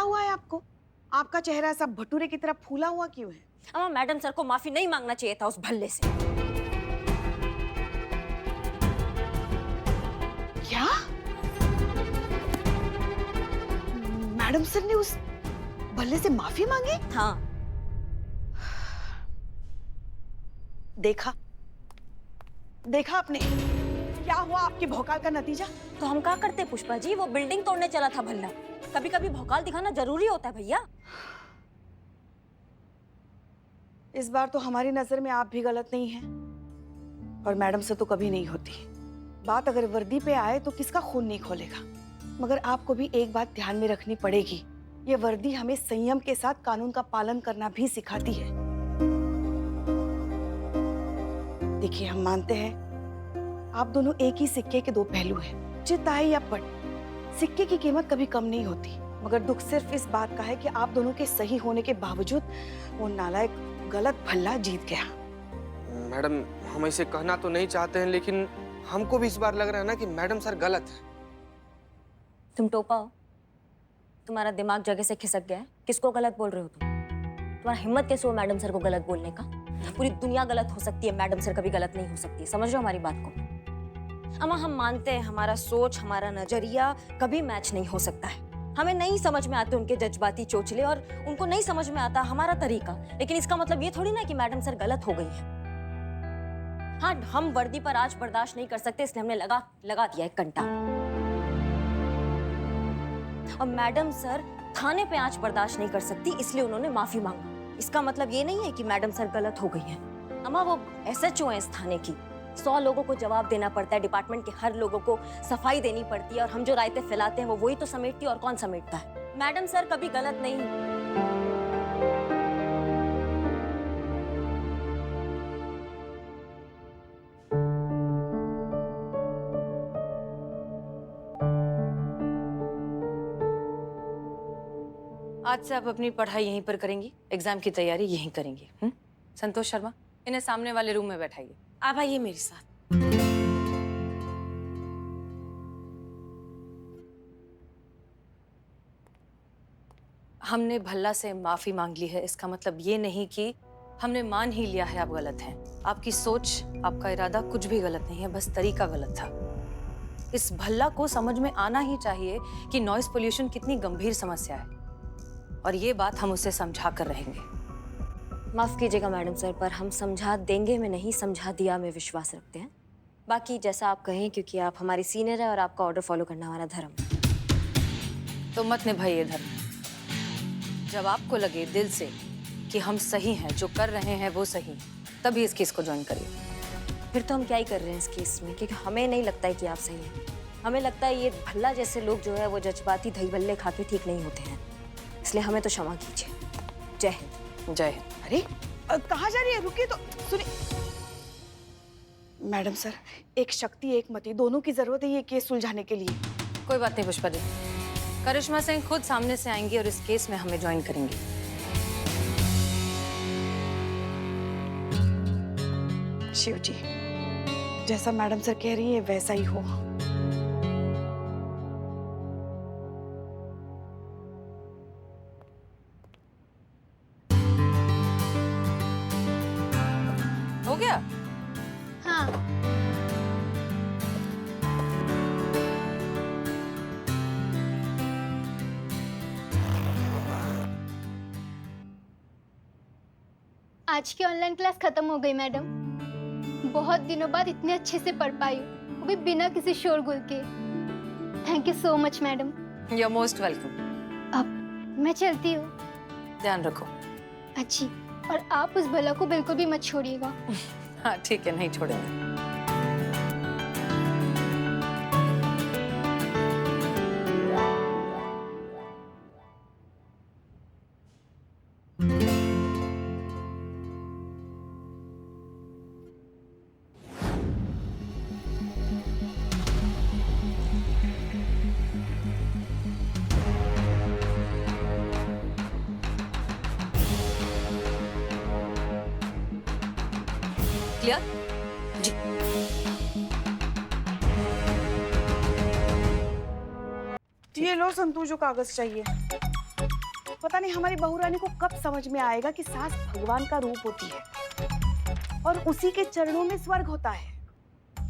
हुआ है आपको? आपका चेहरा ऐसा भटूरे की तरह फूला हुआ क्यों है? अम्मा, मैडम सर को माफी नहीं मांगना चाहिए था उस भल्ले से। क्या? मैडम सर ने उस भल्ले से माफी मांगी? हाँ। देखा आपने क्या हुआ आपकी भौकाल का नतीजा? तो हम क्या करते पुष्पा जी, वो बिल्डिंग तोड़ने चला था भल्ला। कभी कभी भौकाल दिखाना जरूरी होता है भैया। इस बार तो हमारी नजर में आप भी गलत नहीं हैं और मैडम से तो कभी नहीं होती। बात अगर वर्दी पे आए तो किसका खून नहीं खोलेगा। मगर आपको भी एक बात ध्यान में रखनी पड़ेगी, ये वर्दी हमें संयम के साथ कानून का पालन करना भी सिखाती है। देखिए, हम मानते हैं आप दोनों एक ही सिक्के के दो पहलू हैं। चित आए या पट, सिक्के की कीमत कभी कम नहीं होती। मगर दुख सिर्फ इस बात का है कि आप दोनों के सही होने के बावजूद वो नालायक गलत भल्ला जीत गया। मैडम, हम ऐसे कहना तो नहीं चाहते हैं, लेकिन हमको भी इस बार लग रहा है ना कि मैडम सर गलत है। तुम टोपा हो, तुम्हारा दिमाग जगह से खिसक गया है। किसको गलत बोल रहे हो तुम? तुम्हारा हिम्मत कैसे हो मैडम सर को गलत बोलने का? पूरी दुनिया गलत हो सकती है, मैडम सर कभी गलत नहीं हो सकती। समझ रहे हो हमारी बात को? अम्मा, हम मानते हैं हमारा सोच, हमारा नजरिया कभी मैच नहीं हो सकता है। हमें नहीं समझ में आते उनके जज्बाती चोचले और उनको नहीं समझ में आता हमारा तरीका। लेकिन इसका मतलब ये थोड़ी ना कि मैडम सर गलत हो गई है। हाँ, हम वर्दी पर आज बर्दाश्त नहीं कर सकते, इसलिए हमने लगा दिया एक कंटा। और मैडम सर थाने पे आज बर्दाश्त नहीं कर सकती, इसलिए उन्होंने माफी मांगा। इसका मतलब ये नहीं है कि मैडम सर गलत हो गई हैं। अम्मा, वो SHO है इस थाने की। 100 लोगों को जवाब देना पड़ता है, डिपार्टमेंट के हर लोगों को सफाई देनी पड़ती है, और हम जो रायते फैलाते हैं वो वही तो समेटती है, और कौन समेटता है? मैडम सर कभी गलत नहीं। आज से आप अपनी पढ़ाई यहीं पर करेंगी, एग्जाम की तैयारी यहीं करेंगी। संतोष शर्मा, इन्हें सामने वाले रूम में बैठाइए। आप आइए मेरे साथ। हमने भल्ला से माफी मांग ली है, इसका मतलब ये नहीं कि हमने मान ही लिया है आप गलत हैं। आपकी सोच, आपका इरादा कुछ भी गलत नहीं है, बस तरीका गलत था। इस भल्ला को समझ में आना ही चाहिए कि नॉइज पोल्यूशन कितनी गंभीर समस्या है, और ये बात हम उसे समझा कर रहेंगे। माफ कीजिएगा मैडम सर, पर हम समझा देंगे में नहीं, समझा दिया में विश्वास रखते हैं। बाकी जैसा आप कहें, क्योंकि आप हमारी सीनियर है और आपका ऑर्डर फॉलो करना हमारा धर्म है। तो मत निभाइए धर्म। जब आपको लगे दिल से कि हम सही हैं, जो कर रहे हैं वो सही, तभी इस केस को ज्वाइन करिए। फिर तो हम क्या ही कर रहे हैं इस केस में, क्योंकि हमें नहीं लगता है कि आप सही हैं। हमें लगता है ये भल्ला जैसे लोग जो है वो जज्बाती दही भल्ले खा के ठीक नहीं होते हैं, इसलिए हमें तो क्षमा कीजिए। जय हिंद। जय हिंद। अरे कहाँ जा रही है? रुकिए तो, सुनिए। मैडम सर, एक शक्ति एक मति दोनों की जरूरत है ये केस सुलझाने के लिए। कोई बात नहीं पुष्पा जी, करिश्मा सिंह खुद सामने से आएंगी और इस केस में हमें ज्वाइन करेंगी। शिव जी, जैसा मैडम सर कह रही है वैसा ही हो। हो गया? हाँ। आज की ऑनलाइन क्लास खत्म हो गई मैडम। बहुत दिनों बाद इतने अच्छे से पढ़ पाई, वो भी बिना किसी शोरगुल के। Thank you so much madam. You are most welcome. अब मैं चलती हूँ। ध्यान रखो। अच्छी, और आप उस भला को बिल्कुल भी मत छोड़िएगा। हाँ ठीक है, नहीं छोड़ेंगे। क्लियर? जी। ये लो संतू, जो कागज चाहिए। पता नहीं हमारी बहू रानी को कब समझ में आएगा कि सास भगवान का रूप होती है और उसी के चरणों में स्वर्ग होता है।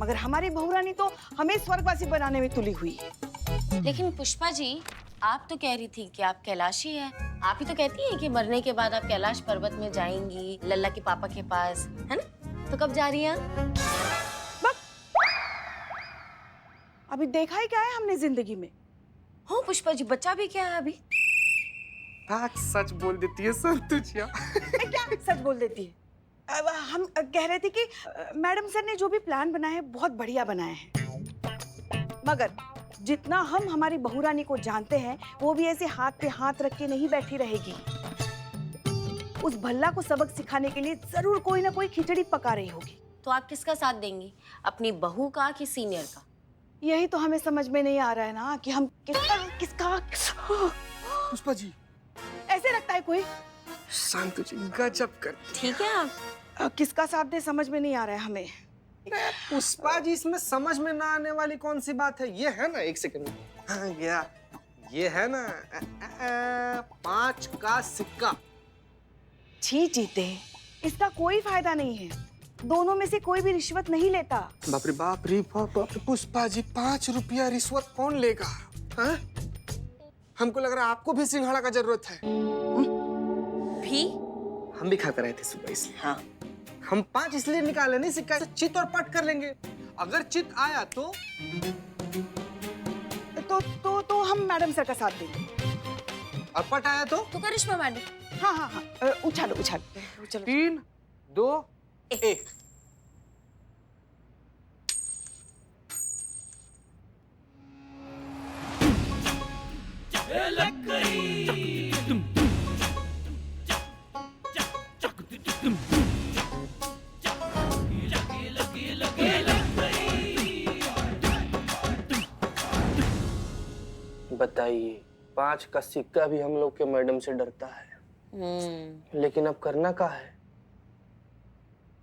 मगर हमारी बहू रानी तो हमें स्वर्गवासी बनाने में तुली हुई है। लेकिन पुष्पा जी, आप तो कह रही थी कि आप कैलाशी है। आप ही तो कहती हैं कि मरने के बाद आप कैलाश पर्वत में जाएंगी लल्ला के पापा के पास, है ना? तो कब जा रही हैं? अभी देखा ही क्या है हमने जिंदगी में। हो पुष्पा जी, बच्चा भी क्या है अभी? सच बोल देती है संतुचिया। क्या सच बोल देती है? हम कह रहे थे कि मैडम सर ने जो भी प्लान बनाया है बहुत बढ़िया बनाया है, मगर जितना हम हमारी बहू रानी को जानते हैं वो भी ऐसे हाथ पे हाथ रख के नहीं बैठी रहेगी। उस भल्ला को सबक सिखाने के लिए जरूर कोई ना कोई खिचड़ी पका रही होगी। तो आप किसका साथ देंगी, अपनी बहू का कि सीनियर का? यही तो हमें समझ में नहीं आ रहा है ना कि हम किसका पुष्पा जी, ऐसे लगता है कोई शांतु जी गजब कर। ठीक है आप किसका साथ दे समझ में नहीं आ रहा है हमें। पुष्पा जी, इसमें समझ में ना आने वाली कौन सी बात है? ये है ना, एक सेकंड, हाँ गया, ये है ना 5 का सिक्का। छी जीते, इसका कोई फायदा नहीं है। दोनों में से कोई भी रिश्वत नहीं लेता। बाप रे बाप रे बाप रे, पुष्पा जी 5 रुपया रिश्वत कौन लेगा? हाँ? हमको लग रहा है आपको भी सिंघाड़ा का जरूरत है। भी हम भी खाते रहे थे सुबह इसलिए। हाँ, हम 5 इसलिए निकाले नहीं, सिक्का से चित और पट कर लेंगे। अगर चित आया तो हम मैडम सर का साथ देंगे। और पट आया तो करिश्मा मैडम। हाँ हाँ हाँ, उछालो उछालो चलो। 3, 2, 1। बताइए, 5 का सिक्का भी हम लोग के मैडम से डरता है। लेकिन अब करना क्या है?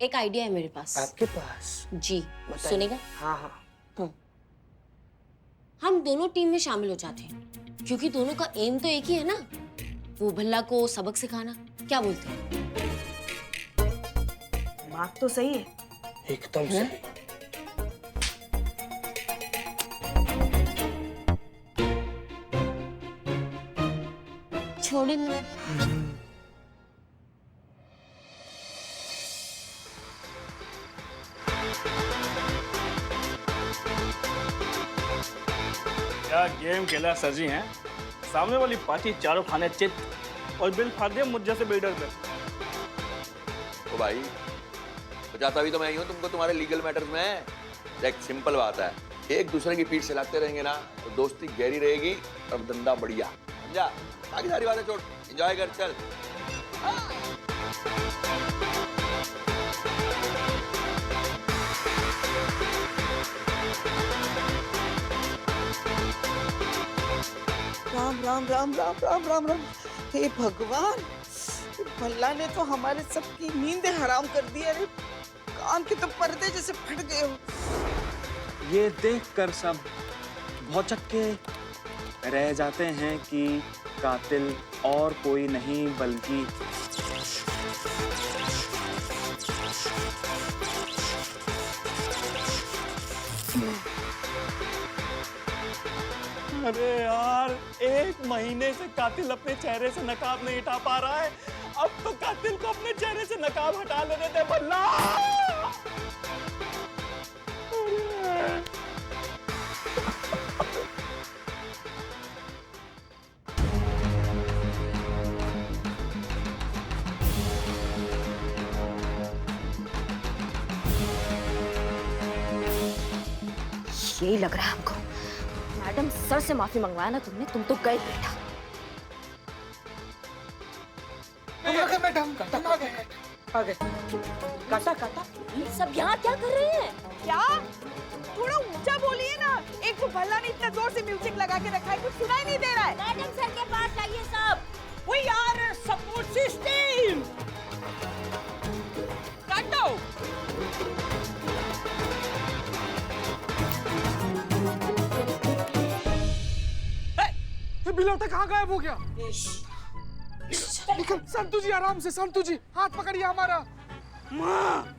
एक आइडिया है मेरे पास। आपके पास? जी, बताइए। सुनेगा? हाँ हाँ। हम दोनों टीम में शामिल हो जाते हैं, क्योंकि दोनों का एम तो एक ही है ना, वो भल्ला को सबक सिखाना। क्या बोलते हैं? बात तो सही है। एकदम सही। छोड़े ना। क्या गेम खेला सर जी हैं? सामने वाली पार्टी चारों खाने चित और बिल फाड़ दिया मुझ जैसे बिल्डर पे। तो भाई बचाता भी तो मैं ही हूँ तुमको तुम्हारे लीगल मैटर्स में। एक सिंपल बात है, एक दूसरे की पीठ हिलाते रहेंगे ना तो दोस्ती गहरी रहेगी और धंधा बढ़िया। समझा? बाकी सारी बातें छोड़, एंजॉय कर चल। राम राम राम राम राम राम राम। हे भगवान, भल्ला ने तो हमारे सबकी नींद हराम कर दी। अरे कान के तो पर्दे जैसे फट गए हो। ये देखकर सब भौचक्के रह जाते हैं कि कातिल और कोई नहीं बल्कि अरे यार, 1 महीने से कातिल अपने चेहरे से नकाब नहीं हटा पा रहा है। अब तो कातिल को अपने चेहरे से नकाब हटा लेने दे भल्ला। यही लग रहा है हमको। मैडम सर से माफी मंगवाया ना तुमने, तुम तो गए बेटा। मैडम आ गए। काटा काटा। ये सब यहाँ क्या कर रहे हैं? क्या? थोड़ा ऊंचा बोलिए ना। एक तो भल्ला ने इतना जोर से म्यूजिक लगा के रखा है, कुछ सुनाई नहीं दे रहा है। मैडम सर के पास आइए सब। We are a support system. काटो। बिलौटा कहाँ गायब हो गया? निकल। संतू जी आराम से, संतू जी हाथ पकड़िए हमारा। माँ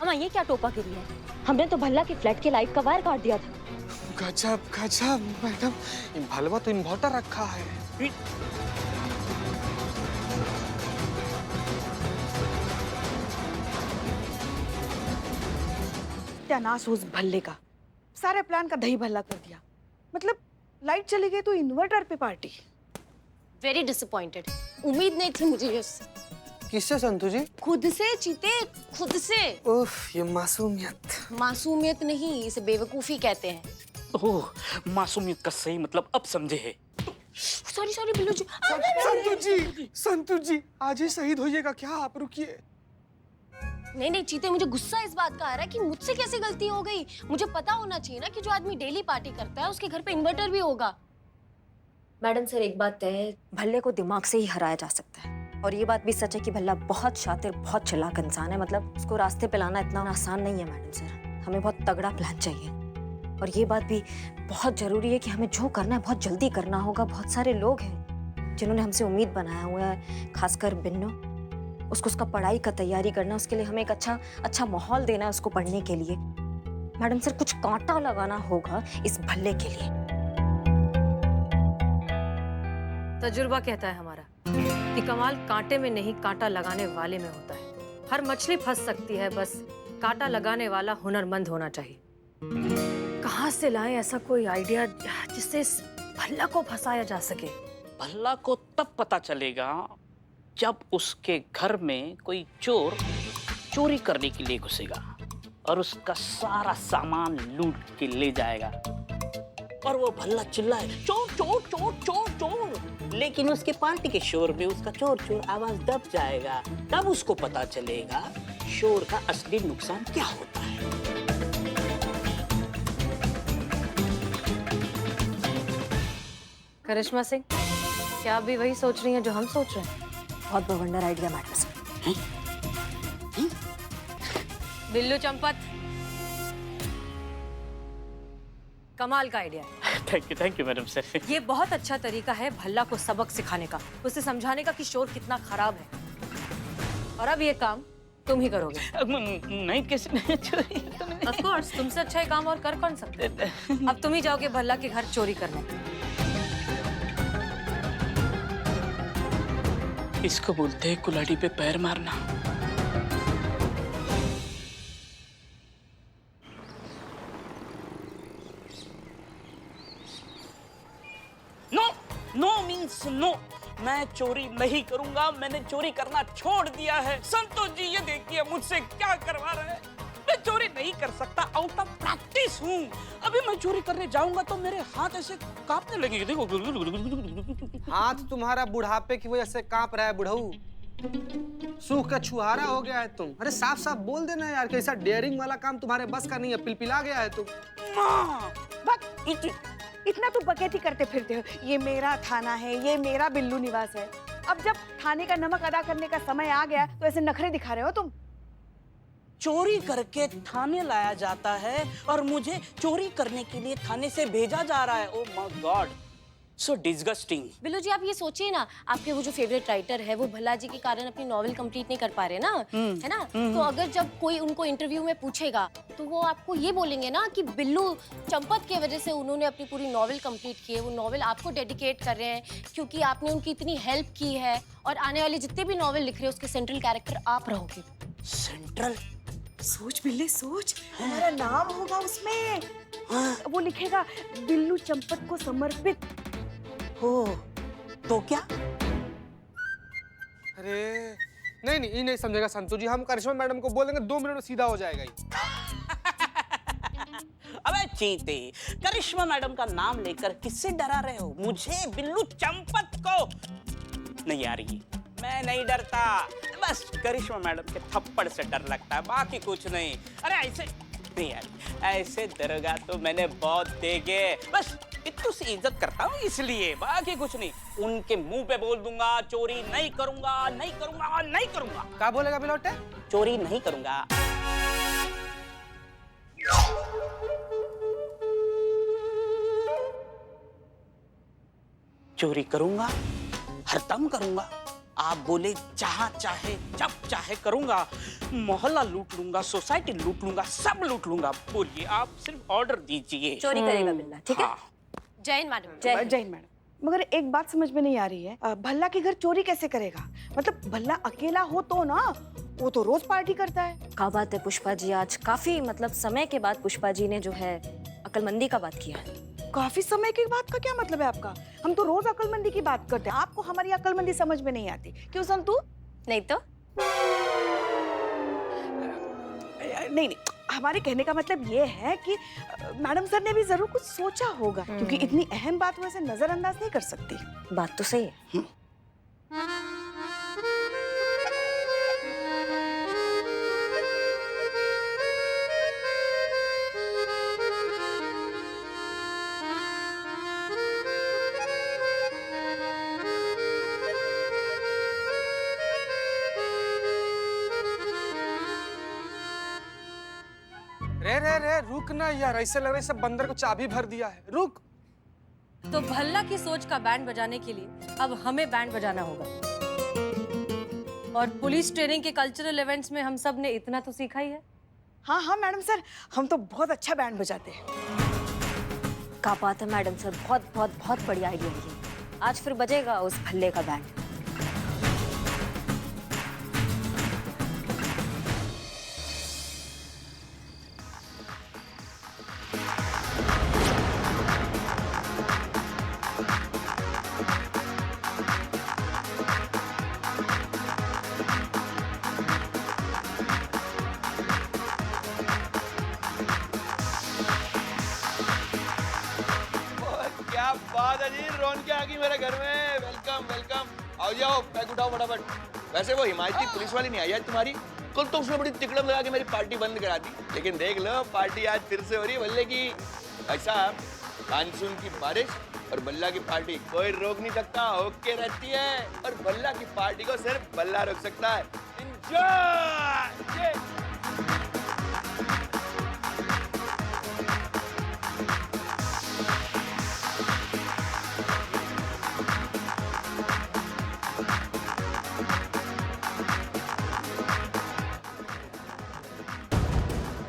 अम्मा ये क्या टोपा गिरी है? हमने तो भल्ला के फ्लैट के लाइट का वायर काट दिया था। गजब गजब मैडम, भलवा तो इन्वर्टर रखा है। त्यानाश उस भल्ले का, सारे प्लान का दही भल्ला कर दिया। मतलब लाइट चली गई तो इन्वर्टर पे पार्टी। Very disappointed. उम्मीद नहीं थी मुझे इससे। किससे संतू जी? खुद से चीते, खुद से। उफ, ये मासूमियत। मासूमियत नहीं, इसे बेवकूफी कहते हैं। ओह, मासूमियत का सही मतलब अब समझे है। सॉरी सॉरी बिल्लू जी। संतू जी, संतू जी आज ही शहीद होइएगा क्या आप? रुकिए। नहीं नहीं चीते, मुझे गुस्सा इस बात का आ रहा है कि मुझसे कैसे गलती हो गई। मुझे पता होना चाहिए ना कि जो आदमी डेली पार्टी करता है उसके घर पे इन्वर्टर भी होगा। मैडम सर एक बात तय है, भल्ले को दिमाग से ही हराया जा सकता है। और ये बात भी सच है कि भल्ला बहुत शातिर, बहुत चालाक इंसान है। मतलब उसको रास्ते पे लाना इतना आसान नहीं है मैडम सर। हमें बहुत तगड़ा प्लान चाहिए। और ये बात भी बहुत जरूरी है कि हमें जो करना है बहुत जल्दी करना होगा। बहुत सारे लोग हैं जिन्होंने हमसे उम्मीद बनाया हुआ है, खासकर बिन्नू। उसको उसका पढ़ाई का तैयारी करना, उसके लिए हमें एक अच्छा माहौल देना है उसको पढ़ने के लिए। मैडम सर कुछ कांटा लगाना होगा इस भल्ले के लिए। तजुर्बा कहता है हमारा कि कमाल कांटे में नहीं कांटा लगाने वाले में होता है। हर मछली फंस सकती है, बस कांटा लगाने वाला हुनरमंद होना चाहिए। कहाँ से लाएं ऐसा कोई आइडिया जिससे इस भल्ला को फंसाया जा सके? भल्ला को तब पता चलेगा जब उसके घर में कोई चोर चोरी करने के लिए घुसेगा और उसका सारा सामान लूट के ले जाएगा और वो भल्ला चिल्लाए चोर चोर चोर चोर चोर, लेकिन उसके पार्टी के शोर में उसका चोर चोर आवाज दब जाएगा। तब उसको पता चलेगा शोर का असली नुकसान क्या होता है। करिश्मा सिंह, क्या आप भी वही सोच रही हैं जो हम सोच रहे हैं? बहुत बवंडर idea madam sir. Billu Champat, कमाल का आइडिया है। Thank you madam sir. ये बहुत अच्छा तरीका है भल्ला को सबक सिखाने का, उसे समझाने का कि शोर कितना खराब है। और अब ये काम तुम ही करोगे। नहीं कैसे चोरी? ऑफ कोर्स, तुमसे अच्छा ये काम और कर कौन सकता है। अब तुम ही जाओगे भल्ला के घर चोरी करने। इसको बोलते हैं कुल्हाड़ी पे पैर मारना। No no means no. मैं चोरी नहीं करूंगा, मैंने चोरी करना छोड़ दिया है। संतोष जी ये देखिए मुझसे क्या करवा रहे हैं। मैं चोरी नहीं कर सकता, आउट ऑफ प्रैक्टिस हूँ। अभी मैं चोरी करने जाऊंगा तो मेरे हाथ ऐसे कांपने लगेंगे। देखो हाथ तुम्हारा बुढ़ापे की वजह से कांप रहा है बुढ़ऊ। सूख का छुहारा हो गया है तुम। अरे साफ साफ बोल देना यार, कैसा डेयरिंग वाला काम तुम्हारे बस का नहीं है। पिलपिला गया है तुम। माँ इतना तो बकैती करते फिरते हो। ये मेरा थाना है, ये मेरा बिल्लू निवास है। अब जब थाने का नमक अदा करने का समय आ गया तो ऐसे नखरे दिखा रहे हो तुम। चोरी करके थाने लाया जाता है और मुझे चोरी करने के लिए थाने से भेजा जा रहा है। Oh my god, so disgusting. Billu ji आप ये सोचिए ना, आपके वो जो फेवरेट राइटर है वो भल्ला जी के कारण अपनी नॉवेल कंप्लीट नहीं कर पा रहे ना, है ना? तो अगर जब कोई उनको इंटरव्यू में पूछेगा तो वो आपको ये बोलेंगे ना कि बिल्लू चंपत की वजह से उन्होंने अपनी पूरी नॉवेल कंप्लीट की है। वो नॉवेल आपको डेडिकेट कर रहे हैं क्योंकि आपने उनकी इतनी हेल्प की है। और आने वाले जितने भी नॉवेल लिख रहे हैं उसके सेंट्रल कैरेक्टर आप रहोगे। सेंट्रल? सोच बिल्ले सोच, हमारा नाम होगा उसमें। वो लिखेगा बिल्लू चंपत को समर्पित। हो तो क्या? अरे नहीं नहीं, ये नहीं समझेगा संतोष जी। हम करिश्मा मैडम को बोलेंगे 2 मिनट में सीधा हो जाएगा ये। अबे चीते, करिश्मा मैडम का नाम लेकर किससे डरा रहे हो? मुझे बिल्लू चंपत को नहीं आ रही, मैं नहीं डरता। बस करिश्मा मैडम के थप्पड़ से डर लगता है, बाकी कुछ नहीं। अरे ऐसे नहीं यार, ऐसे दरोगा तो मैंने बहुत देखे। बस इतनी सी इज्जत करता हूँ इसलिए, बाकी कुछ नहीं। उनके मुंह पे बोल दूंगा चोरी नहीं करूंगा, नहीं करूंगा, नहीं करूंगा। क्या बोलेगा बिलौटे? चोरी नहीं करूंगा। चोरी करूंगा, हरदम करूंगा। आप बोले जहां चाहे जब चाहे करूंगा। मोहल्ला लूट लूंगा, सोसाइटी लूट लूंगा, सब लूट लूंगा। बोलिए, आप सिर्फ ऑर्डर दीजिए। चोरी करेगा बिल्ला, ठीक है? हाँ। जय हिंद मैडम। जय हिंद। जय हिंद मैडम। मगर एक बात समझ में नहीं आ रही है, भल्ला के घर चोरी कैसे करेगा? मतलब भल्ला अकेला हो तो ना, वो तो रोज पार्टी करता है। क्या बात है पुष्पा जी, आज काफी मतलब समय के बाद पुष्पा जी ने जो है अक्लमंदी का बात किया है। काफी समय की बात का क्या मतलब है आपका? हम तो रोज अक्लमंदी की बात करते हैं, आपको हमारी अक्लमंदी समझ में नहीं आती। क्यों संतू? नहीं तो नहीं, हमारे कहने का मतलब ये है कि मैडम सर ने भी जरूर कुछ सोचा होगा, क्योंकि इतनी अहम बात वो ऐसे नजरअंदाज नहीं कर सकती। बात तो सही है। रे रुक ना यार, ऐसे लग रहा है सब बंदर को चाबी भर दिया है। रुक। तो भल्ला की सोच का बैंड बजाने के लिए अब हमें बैंड बजाना होगा। और पुलिस ट्रेनिंग के कल्चरल इवेंट्स में हम सब ने इतना तो सीखा ही है। हाँ हाँ मैडम सर, हम तो बहुत अच्छा बैंड बजाते हैं। क्या बात है मैडम सर, बहुत बहुत बहुत बढ़िया आइडिया है ये। आज फिर बजेगा उस भल्ले का बैंड। क्या बात है जी, रौनक आ गई मेरे घर में। वेलकम वेलकम, आओ जाओ, बैग उठाओ फटाफट। वैसे वो हिमायती पुलिस वाली नहीं आई आज तुम्हारी? कल तो उसने बड़ी तिकड़म लगा के मेरी पार्टी बंद करा दी, लेकिन देख लो पार्टी आज फिर से हो रही है भल्ले की। ऐसा मानसून की बारिश और भल्ला की पार्टी कोई रोक नहीं सकता, ओके रहती है। और भल्ला की पार्टी को सिर्फ भल्ला रोक सकता है। एंजॉय।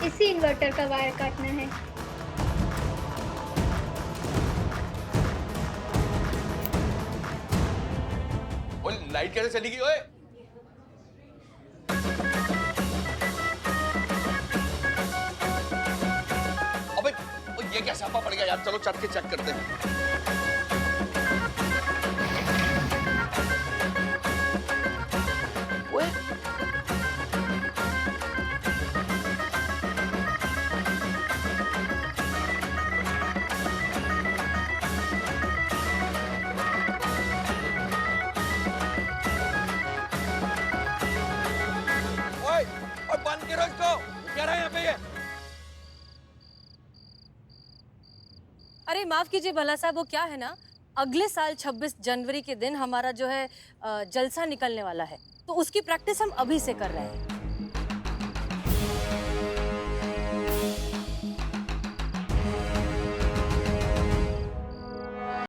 इसी इन्वर्टर का वायर काटना है। वो लाइट कैसे चली गई ओए? अबे ये क्या छापा पड़ गया यार, चलो चढ़ के चेक करते हैं। ओए और बंद करो इसको, क्या रहा है यहाँ पे ये? अरे माफ कीजिए भला साहब, वो क्या है ना, अगले साल 26 जनवरी के दिन हमारा जो है जलसा निकलने वाला है, तो उसकी प्रैक्टिस हम अभी से कर रहे हैं।